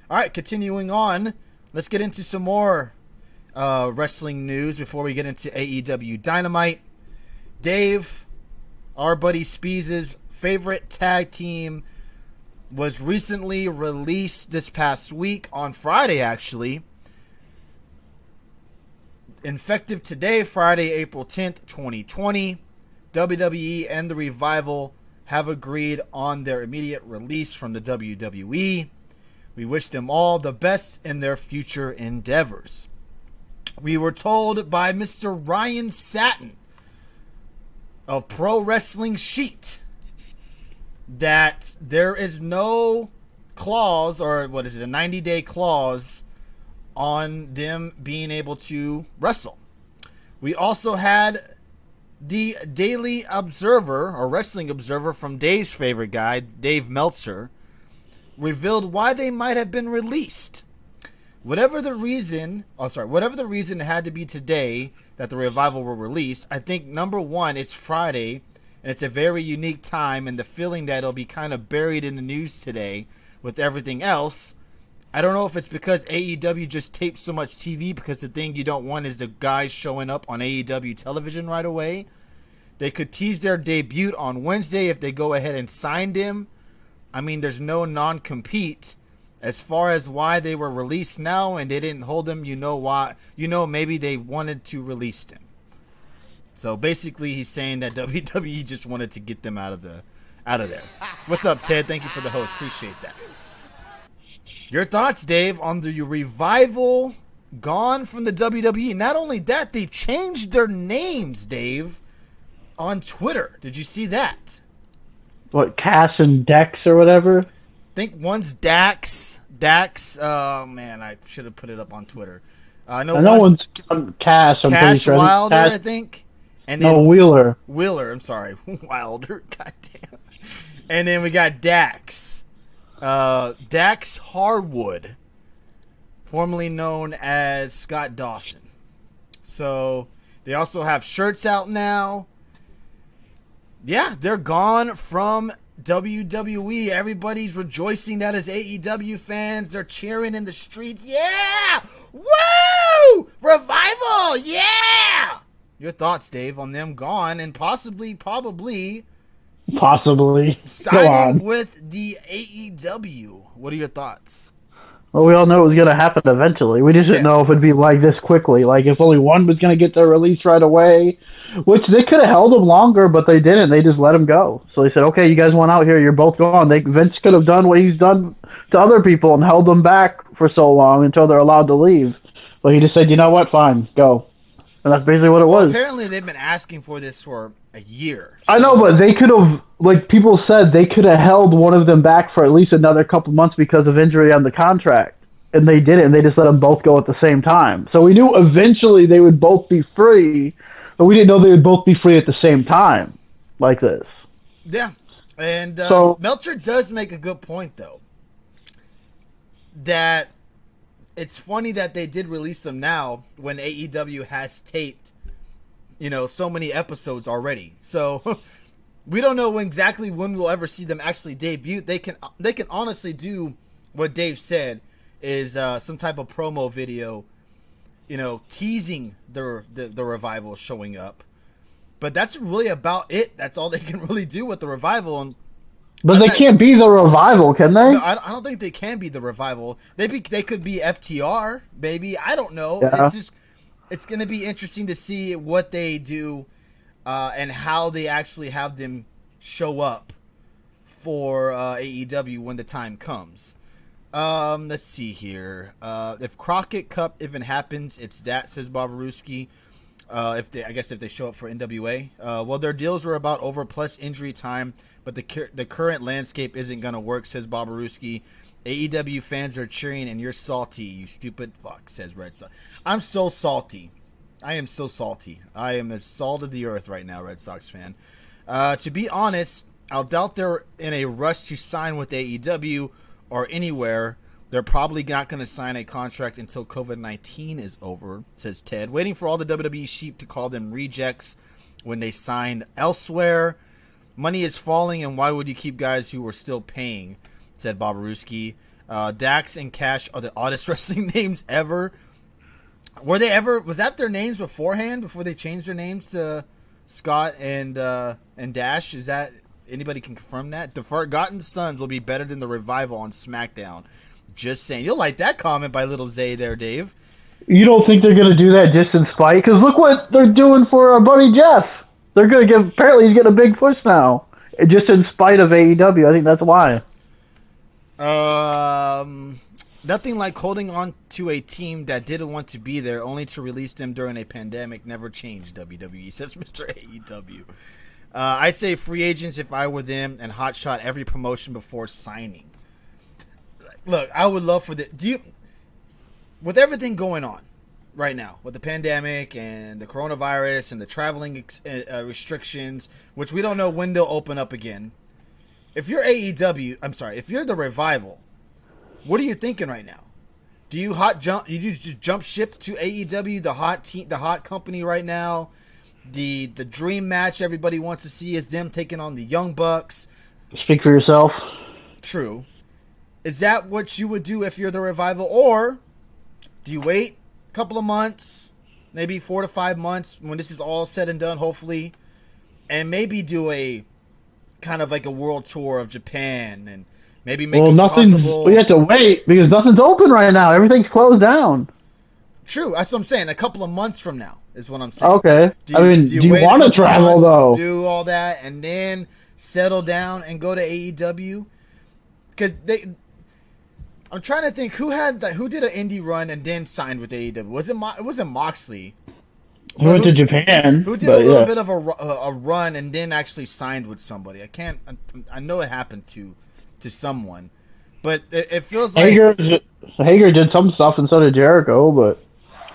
All right, continuing on. Let's get into some more wrestling news before we get into AEW Dynamite. Dave, our buddy Spees' favorite tag team, was recently released this past week on Friday, actually. Effective today, Friday, April 10th, 2020. WWE and the Revival have agreed on their immediate release from the WWE. We wish them all the best in their future endeavors. We were told by Mr. Ryan Satin of Pro Wrestling Sheet that there is no clause, or what is it, a 90-day clause on them being able to wrestle. We also had the Daily Observer, or Wrestling Observer, from Dave's favorite guy, Dave Meltzer, revealed why they might have been released. Whatever the reason it had to be today that the Revival were released, I think, number one, it's Friday, and it's a very unique time, and the feeling that it'll be kind of buried in the news today with everything else. I don't know if it's because AEW just taped so much TV, because the thing you don't want is the guys showing up on AEW television right away. They could tease their debut on Wednesday if they go ahead and signed him. I mean, there's no non-compete. As far as why they were released now and they didn't hold him, you know why. You know, maybe they wanted to release him. So basically he's saying that WWE just wanted to get them out of there. What's up, Ted? Thank you for the host. Appreciate that. Your thoughts, Dave, on the Revival gone from the WWE. Not only that, they changed their names, Dave, on Twitter. Did you see that? What, Cass and Dex or whatever? I think one's Dax. Oh, man, I should have put it up on Twitter. I know one's Cass. I'm Cash sure. Wilder, I think. And then Wheeler. I'm sorry. Wilder. Goddamn. And then we got Dax. Dax Harwood, formerly known as Scott Dawson. So they also have shirts out now. Yeah, they're gone from WWE. Everybody's rejoicing that as AEW fans. They're cheering in the streets. Yeah! Woo! Revival! Yeah! Your thoughts, Dave, on them gone and probably signing with the AEW. What are your thoughts? Well, we all know it was going to happen eventually. We just didn't know if it'd be like this quickly. Like, if only one was going to get their release right away, which they could have held them longer, but they didn't. They just let them go. So they said, okay, you guys want out here, you're both gone. Vince could have done what he's done to other people and held them back for so long until they're allowed to leave. But he just said, you know what, fine, go. And that's basically what it was. Apparently they've been asking for this for a year. So. I know, but they could have, like people said, they could have held one of them back for at least another couple months because of injury on the contract. And they didn't. They just let them both go at the same time. So we knew eventually they would both be free, but we didn't know they would both be free at the same time like this. Yeah. And so, Meltzer does make a good point, though, that it's funny that they did release them now when AEW has taped, so many episodes already. So we don't know exactly when we'll ever see them actually debut. They can honestly do what Dave said is some type of promo video, teasing the Revival showing up. But that's really about it. That's all they can really do with the Revival. But they can't be the Revival, can they? No, I don't think they can be the Revival. They could be FTR, maybe. I don't know. Yeah. It's going to be interesting to see what they do and how they actually have them show up for AEW when the time comes. Let's see here. If Crockett Cup even happens, it's that, says Bobaruski. If they show up for NWA. Well, their deals were about over plus injury time, but the current landscape isn't going to work, says Bobaruski. AEW fans are cheering and you're salty, you stupid fuck, says Red Sox. I'm so salty. I am so salty. I am as salt of the earth right now, Red Sox fan. To be honest, I doubt they're in a rush to sign with AEW or anywhere. They're probably not going to sign a contract until COVID-19 is over, says Ted. Waiting for all the WWE sheep to call them rejects when they signed elsewhere. Money is falling, and why would you keep guys who are still paying, said Bobaruski. Dax and Cash are the oddest wrestling names ever. Was that their names beforehand, before they changed their names to Scott and Dash? Is that, anybody can confirm that? The Forgotten Sons will be better than the Revival on SmackDown. Just saying. You'll like that comment by Little Zay there, Dave. You don't think they're going to do that just in spite? Because look what they're doing for our buddy Jeff. They're going to give, apparently he's getting a big push now. Just in spite of AEW. I think that's why. Nothing like holding on to a team that didn't want to be there, only to release them during a pandemic. Never changed, WWE, says Mr. AEW. I'd say free agents if I were them, and hotshot every promotion before signing. Look, I would love for with everything going on right now, with the pandemic and the coronavirus and the traveling restrictions, which we don't know when they'll open up again. If you're if you're the Revival, what are you thinking right now? Do you just jump ship to AEW, the hot company right now? The dream match everybody wants to see is them taking on the Young Bucks. Speak for yourself. True. Is that what you would do if you're the Revival? Or do you wait a couple of months, maybe 4 to 5 months, when this is all said and done, hopefully, and maybe do a kind of like a world tour of Japan, and maybe make it possible? We have to wait because nothing's open right now. Everything's closed down. True. That's what I'm saying. A couple of months from now is what I'm saying. Okay. Do you want to travel, though? Do all that and then settle down and go to AEW? Because I'm trying to think who did an indie run and then signed with AEW. It wasn't Moxley. He went to Japan. Who did a little bit of a run and then actually signed with somebody? I know it happened to someone, but it feels like Hager did some stuff and so did Jericho, but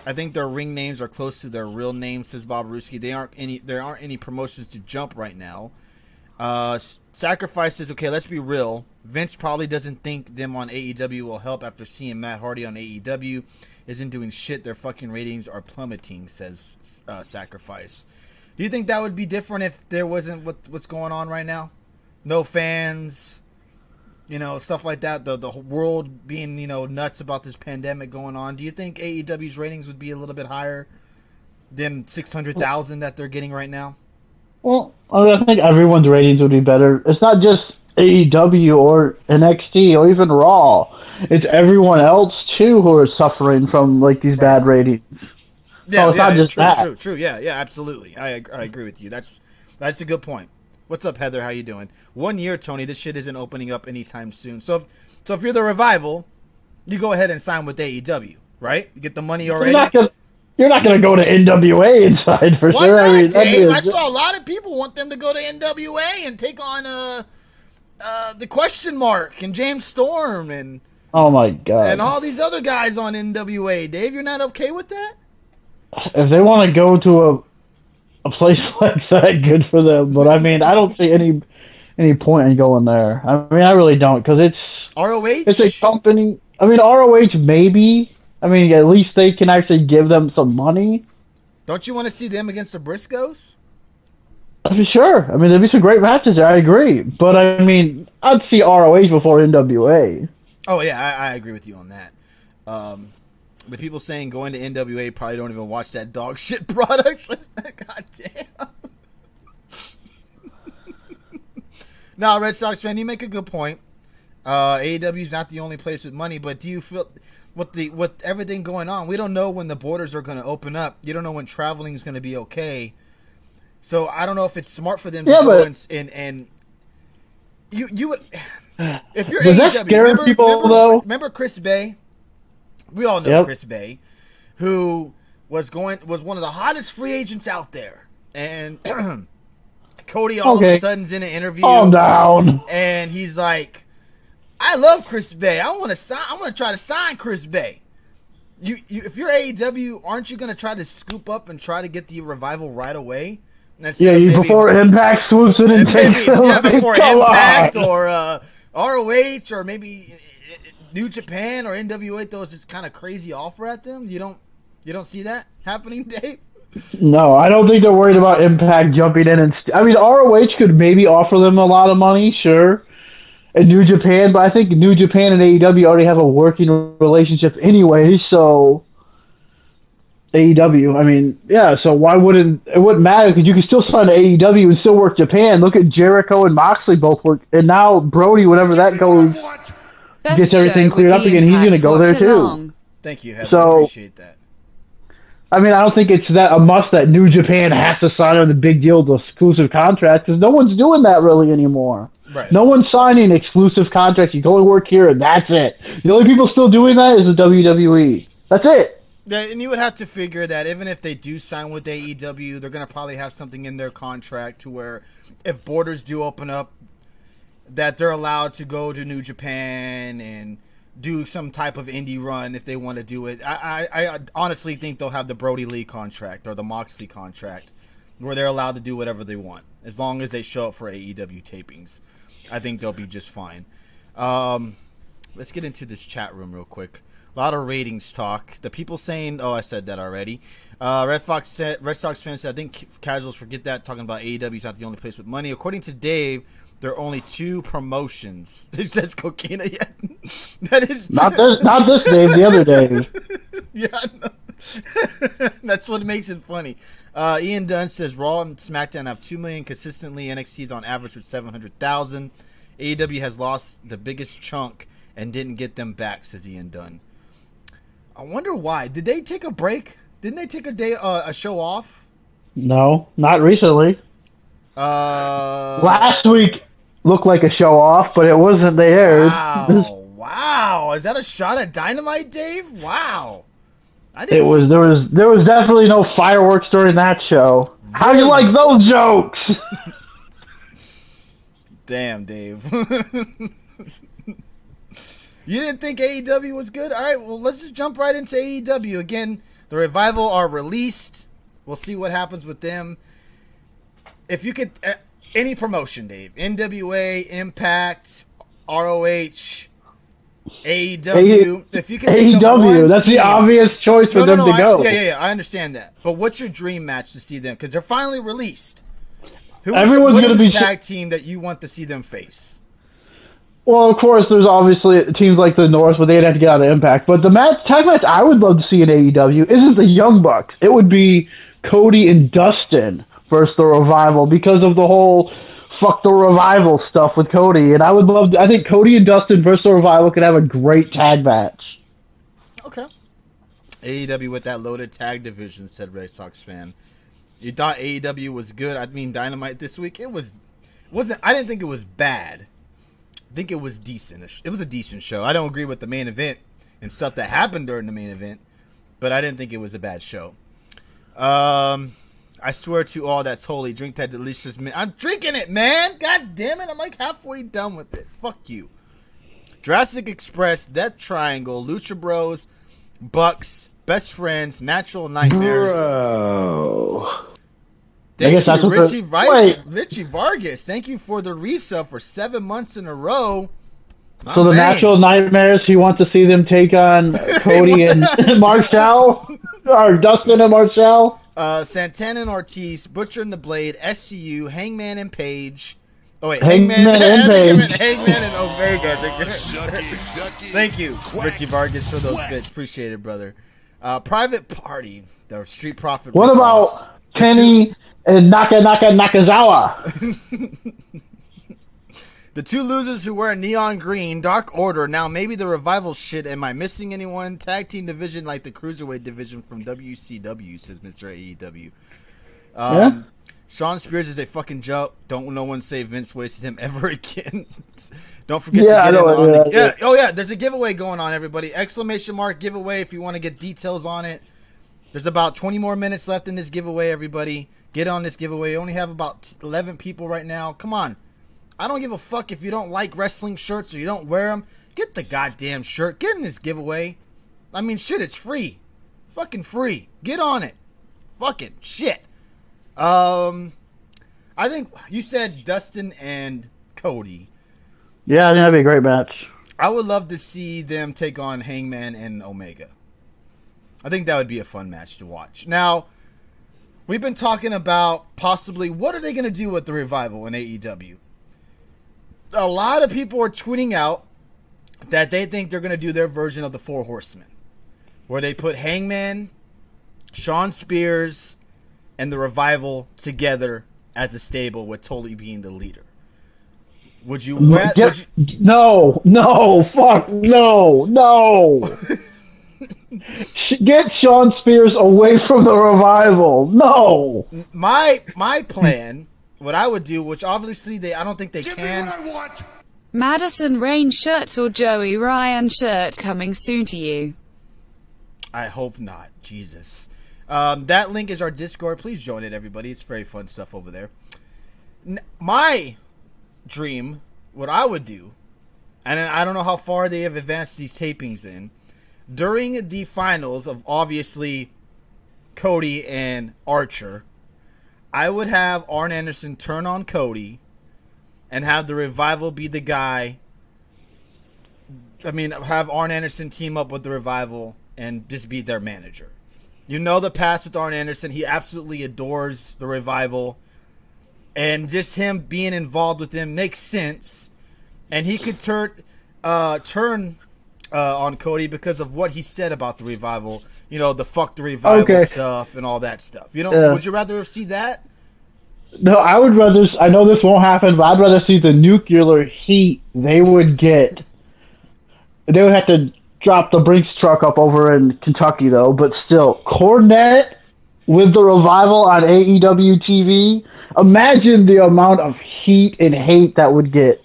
I think their ring names are close to their real names, says Bob Ruski. There aren't any promotions to jump right now. Sacrifice says, okay, let's be real. Vince probably doesn't think them on AEW will help after seeing Matt Hardy on AEW. Isn't doing shit. Their fucking ratings are plummeting, says Sacrifice. Do you think that would be different if there wasn't what's going on right now? No fans, stuff like that. The world being, nuts about this pandemic going on. Do you think AEW's ratings would be a little bit higher than 600,000 that they're getting right now? Well, I think everyone's ratings would be better. It's not just AEW or NXT or even Raw. It's everyone else too who are suffering from like these bad ratings. Yeah, so it's not just that. True. Yeah, absolutely. I agree with you. That's a good point. What's up, Heather? How you doing? 1 year, Tony. This shit isn't opening up anytime soon. So if you're the Revival, you go ahead and sign with AEW, right? You get the money already. You're not gonna go to NWA inside for Why sure. Not, Dave? I saw a lot of people want them to go to NWA and take on the Question Mark and James Storm and oh my god, and all these other guys on NWA. Dave, you're not okay with that? If they want to go to a place like that, good for them. But I mean, I don't see any point in going there. I mean, I really don't, because it's ROH. It's a company. I mean, ROH maybe. I mean, at least they can actually give them some money. Don't you want to see them against the Briscoes? Sure. I mean, there'd be some great matches there. I agree. But I mean, I'd see ROH before NWA. Oh yeah, I agree with you on that. The people saying going to NWA probably don't even watch that dog shit product. God damn. Now, Red Sox fan, you make a good point. AEW is not the only place with money, but do you feel with everything going on, we don't know when the borders are going to open up. You don't know when traveling is going to be okay. So I don't know if it's smart for them to go and you would, if you're AEW, remember Chris Bay? We all know Chris Bay, who was one of the hottest free agents out there, and Cody all of a sudden's in an interview. Calm down. And he's like, I love Chris Bay. I want to try to sign Chris Bay. If you're AEW, aren't you going to try to scoop up and try to get the Revival right away? Before Impact swoops in and takes them. Yeah, before Impact or ROH or maybe New Japan or NWA throws this kind of crazy offer at them. You don't see that happening, Dave? No, I don't think they're worried about Impact jumping in and. I mean, ROH could maybe offer them a lot of money, sure. in New Japan, but I think New Japan and AEW already have a working relationship anyway, so AEW, I mean, yeah, so why wouldn't it wouldn't matter because you can still sign to AEW and still work Japan. Look at Jericho and Moxley both work, and now Brody, whenever that goes, gets everything cleared up again, he's going to go there too. Thank you, Heather. So, Appreciate that. I mean, I don't think it's that a must that New Japan has to sign on the big deal, the exclusive contract, because no one's doing that really anymore. Right. No one's signing exclusive contracts. You go and work here, and that's it. The only people still doing that is the WWE. That's it. Yeah, and you would have to figure that even if they do sign with AEW, they're going to probably have something in their contract to where if borders do open up, that they're allowed to go to New Japan and do some type of indie run if they want to do it. I honestly think they'll have the Brody Lee contract or the Moxley contract where they're allowed to do whatever they want as long as they show up for AEW tapings. I think they'll be just fine. Let's get into this chat room real quick. A lot of ratings talk. The people saying, I said that already. Red Sox fans said, I think casuals forget that, talking about AEW is not the only place with money. According to Dave, there are only 2 promotions. It says Coquina yet. That is not this Dave, the other Dave. Yeah, no. That's what makes it funny. Ian Dunn says Raw and SmackDown have 2 million consistently. NXT's on average with 700,000. AEW has lost the biggest chunk and didn't get them back, says Ian Dunn. I wonder why. Did they take a break? Didn't they take a show off? No, not recently. Last week looked like a show off, but it wasn't there. Wow. Is that a shot at Dynamite, Dave? Wow. There was definitely no fireworks during that show. Really? How do you like those jokes? Damn, Dave. You didn't think AEW was good? All right, well, let's just jump right into AEW. Again, the Revival are released. We'll see what happens with them. If you could, any promotion, Dave. NWA, Impact, ROH, AEW. If you could think of AEW, that's team, the obvious choice for them to go. Yeah, I understand that. But what's your dream match to see them? Because they're finally released. Everyone's going to be the tag team that you want to see them face? Well, of course, there's obviously teams like the North, but they'd have to get out of Impact. But the tag match I would love to see in AEW isn't the Young Bucks. It would be Cody and Dustin versus the Revival because of the whole fuck the Revival stuff with Cody. And I think Cody and Dustin versus the Revival could have a great tag match. Okay. AEW with that loaded tag division, said Red Sox fan. You thought AEW was good? I mean, Dynamite this week, wasn't. I didn't think it was bad. I think it was decent. It was a decent show. I don't agree with the main event and stuff that happened during the main event, but I didn't think it was a bad show. I swear to all that's holy, drink that delicious mint. I'm drinking it, man. God damn it. I'm like halfway done with it. Fuck you. Jurassic Express, Death Triangle, Lucha Bros, Bucks, Best Friends, Natural Nightmares. Bro. Thank you, Richie Vargas. Thank you for the resub for 7 months in a row. So the Natural Nightmares, he wants to see them take on Cody and Marshall? Or Dustin and Marshall? Santana and Ortiz, Butcher and the Blade, SCU, Hangman and Page. Oh, wait. Hangman and Page. Hangman and Omega. Thank you, Richie Vargas, for those bits. Appreciate it, brother. Private Party, the Street Profit. What about Kenny and Nakazawa? The 2 losers who wear neon green, Dark Order. Now maybe the Revival shit. Am I missing anyone? Tag team division like the Cruiserweight division from WCW, says Mr. AEW. Yeah. Sean Spears is a fucking joke. Don't no one say Vince wasted him ever again. Don't forget to get in on the... Oh yeah, there's a giveaway going on, everybody. Exclamation mark giveaway if you want to get details on it. There's about 20 more minutes left in this giveaway, everybody. Get on this giveaway. You only have about 11 people right now. Come on. I don't give a fuck if you don't like wrestling shirts or you don't wear them. Get the goddamn shirt. Get in this giveaway. I mean, shit, it's free. Fucking free. Get on it. Fucking shit. I think you said Dustin and Cody. Yeah, I think that'd be a great match. I would love to see them take on Hangman and Omega. I think that would be a fun match to watch. Now, we've been talking about possibly what are they going to do with the Revival in AEW? a lot of people are tweeting out that they think they're going to do their version of the Four Horsemen, where they put Hangman, Shawn Spears, and the Revival together as a stable, with Tully being the leader. Would you? No, fuck, no. Get Shawn Spears away from the Revival. No. My plan, what I would do, which obviously I don't think they Give can. me what I want. Madison Rain shirt or Joey Ryan shirt coming soon to you. I hope not. Jesus. That link is our Discord. Please join it, everybody. It's very fun stuff over there. My dream, what I would do, and I don't know how far they have advanced these tapings in, during the finals of obviously Cody and Archer, I would have Arn Anderson turn on Cody and have the Revival be the guy. I mean, have Arn Anderson team up with the Revival and just be their manager. You know the past with Arn Anderson. He absolutely adores the Revival. And just him being involved with them makes sense. And he could turn on Cody because of what he said about the Revival. You know, the fuck the Revival stuff and all that stuff. You know, would you rather see that? No, I would rather. I know this won't happen, but I'd rather see the nuclear heat they would get. They would have to drop the Brinks truck up over in Kentucky, though. But still, Cornette with the Revival on AEW TV. Imagine the amount of heat and hate that would get.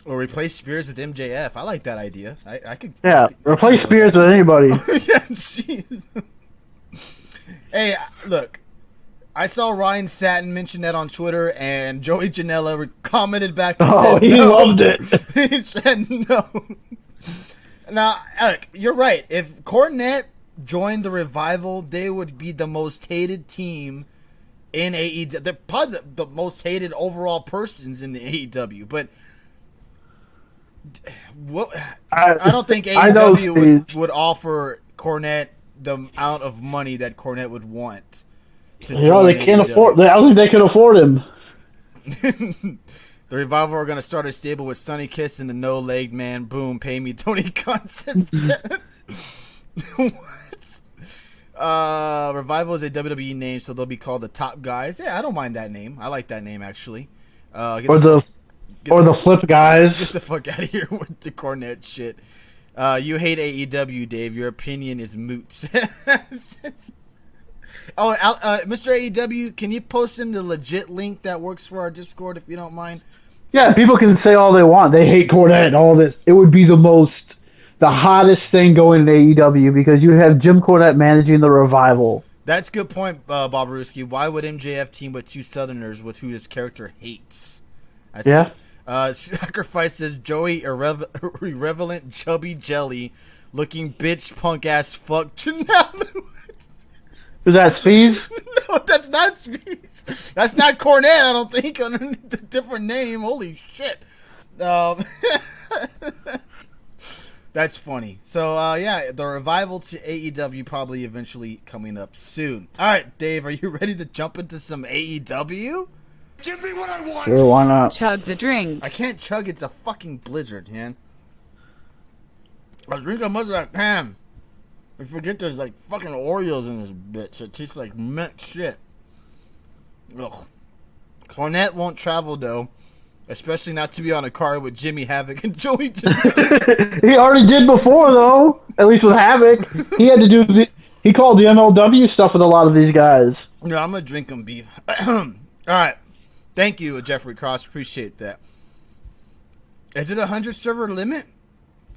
Or replace Spears with MJF. I like that idea. I could. Yeah, replace Spears with anybody. Yeah, jeez. Hey, look. I saw Ryan Satin mention that on Twitter, and Joey Janela commented back and said he no. loved it. He said no. Now, look, you're right. If Cornette joined the Revival, they would be the most hated team in AEW. They're probably the most hated overall persons in the AEW. But I don't think AEW would offer Cornette the amount of money that Cornette would want. They can't afford. I don't think they can afford him. The Revival are going to start a stable with Sonny Kiss and the No-Legged Man. Boom, pay me Tony Khan instead. What? Revival is a WWE name, so they'll be called the Top Guys. Yeah, I don't mind that name. I like that name, actually. Or the Flip Guys. Get the fuck out of here with the Cornette shit. You hate AEW, Dave. Your opinion is moot. Oh, Mr. AEW, can you post in the legit link that works for our Discord if you don't mind? Yeah, people can say all they want. They hate Cornette and all this. It would be the hottest thing going in AEW because you have Jim Cornette managing the Revival. That's a good point, Bob Ruski. Why would MJF team with two Southerners with who his character hates? Sacrifice says Joey irrelevant chubby jelly looking bitch punk ass fuck. Is that Speeds? No, that's not Speeds. That's not Cornette, I don't think, underneath a different name. Holy shit. That's funny. So, yeah, the Revival to AEW probably eventually coming up soon. All right, Dave, are you ready to jump into some AEW? Give me what I want. Sure, why not? Chug the drink. I can't chug. It's a fucking blizzard, man. I drink as much as I can. I forget there's like fucking Oreos in this bitch. It tastes like mint shit. Ugh. Cornette won't travel though, especially not to be on a car with Jimmy Havoc and Joey. He already did before though. At least with Havoc, he had to do. He called the MLW stuff with a lot of these guys. No, I'm gonna drink them beef. All right, thank you, Jeffrey Cross. Appreciate that. Is it 100 server limit?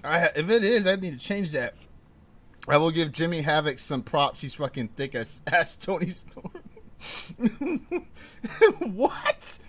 If it is, I need to change that. I will give Jimmy Havoc some props. He's fucking thick as Tony Storm. What?